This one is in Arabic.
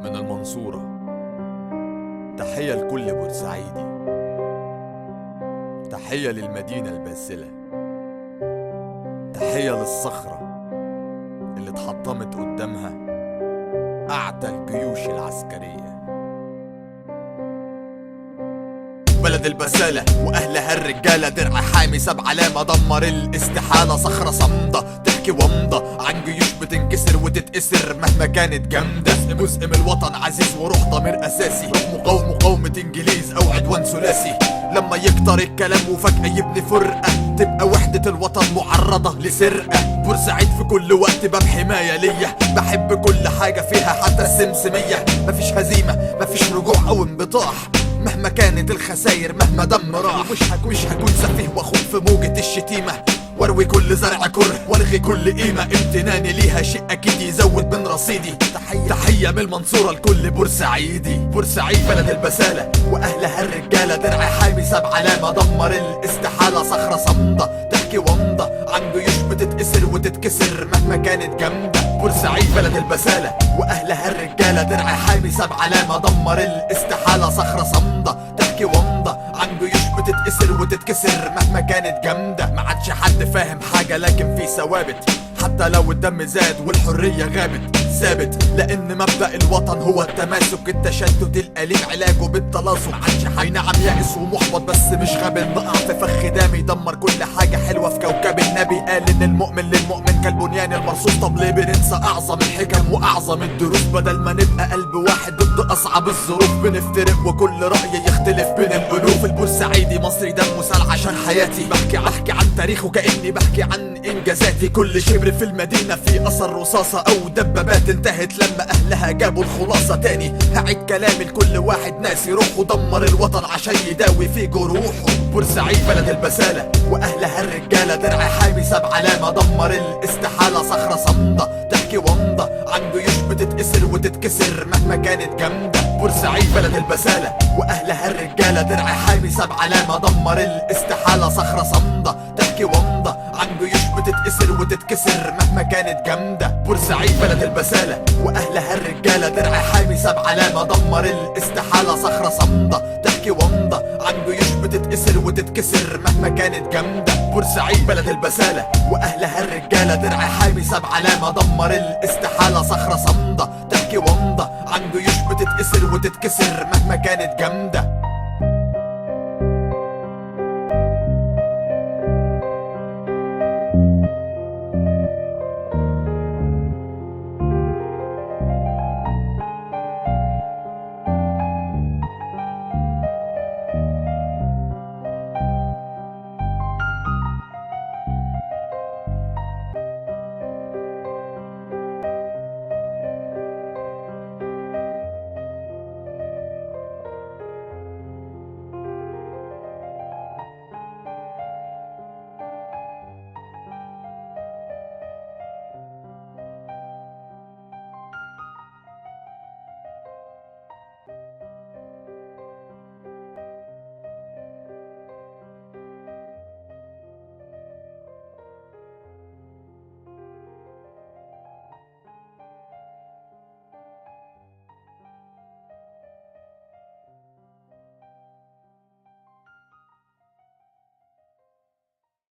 من المنصورة. تحية لكل بورسعيدي، تحية للمدينة الباسلة، تحية للصخرة اللي اتحطمت قدامها أعتى الجيوش العسكرية. بلد البسالة وأهلها الرجالة، درع حامي ساب علامة دمر الاستحالة. صخرة صمدة تحكي ومضة عن جيوش بتنكسر وتتأسر مهما كانت جامدة. جزء من الوطن عزيز وروح ضمير أساسي، مقاومة إنجليز أو عدوان ثلاثي. لما يكتر الكلام وفجأة يبني فرقة، تبقى وحدة الوطن معرضة لسرقة. بورسعيد في كل وقت باب حماية ليا، بحب كل حاجة فيها حتى السمسمية. مفيش هزيمة مفيش رجوع أو انبطاح، مهما كانت الخساير مهما دم راح. مش هكون سفيه واخوض في موجة الشتيمة، واروي كل زرع كره والغي كل قيمة. امتناني ليها شيء اكيد يزود من رصيدي. تحية من المنصورة لكل بورسعيدي. بورسعيد بلد البسالة واهلها الرجالة، درع حامي ساب علامة دمر الاستحالة. صخرة صمدة تحكي ومضة عن جيوش بتتأسر وتتكسر مهما كانت جامدة. بورسعيد بلد البسالة واهلها الرجالة، درع حامي ساب علامة دمر الاستحالة. صخرة صمدة تحكي ومضة عن جيوش بتتأسر وتتكسر مهما كانت جامدة. ما عادش حد فاهم حاجة لكن في ثوابت، حتى لو الدم زاد والحرية غابت. ثابت لان مبدأ الوطن هو التماسك، التشتت الأليم علاجه بالتلاصق. معادش حي نعم يائس ومحبط بس مش غابن، نقع في فخ دامي يدمر كل حاجة حلوة في كوكب. النبي قال ان المؤمن للمؤمن كالبنيان المرصوص. طب ليه بننسى اعظم الحكم واعظم الدروس؟ بدل ما نبقى قلب واحد ضد اصعب الظروف، بنفترق وكل رأي يختلف بين الالوف. البورسعيدي مصري دمه سال عشان حياتي، بحكي عن تاريخه كأني بحكي عن انجازاتي. كل شبر في المدينة في اثر رصاصة او دبابات انتهت لما اهلها جابوا الخلاصة. تاني هعيد كلامي لكل واحد ناسي روحه، دمر الوطن عشان يداوي في جروحه. بورسعيد بلد البسالة واهلها الرجالة، درع حامي ساب علامة دمر الاستحالة. صخرة صمدة تحكي ومضة عن جيوش بتتأسر وتتكسر مهما كانت جامدة. بورسعيد بلد البسالة واهلها الرجالة، درع حامي ساب علامة دمر الاستحالة. صخرة صمدة تحكي ومضة عن جيوش بتتأسر وتتكسر مهما كانت جامدة. بورسعيد بلد البسالة واهلها الرجالة، درع حامي ساب علامة دمر الاستحالة. صخرة صمدة تحكي ومضة عن جيوش بتتأسر وتتكسر مهما كانت جامدة. بورسعيد بلد البسالة واهلها الرجالة، درع حامي ساب علامة دمر الاستحالة. صخرة صمدة تحكي ومضة عن جيوش بتتأسر وتتكسر مهما كانت جامدة.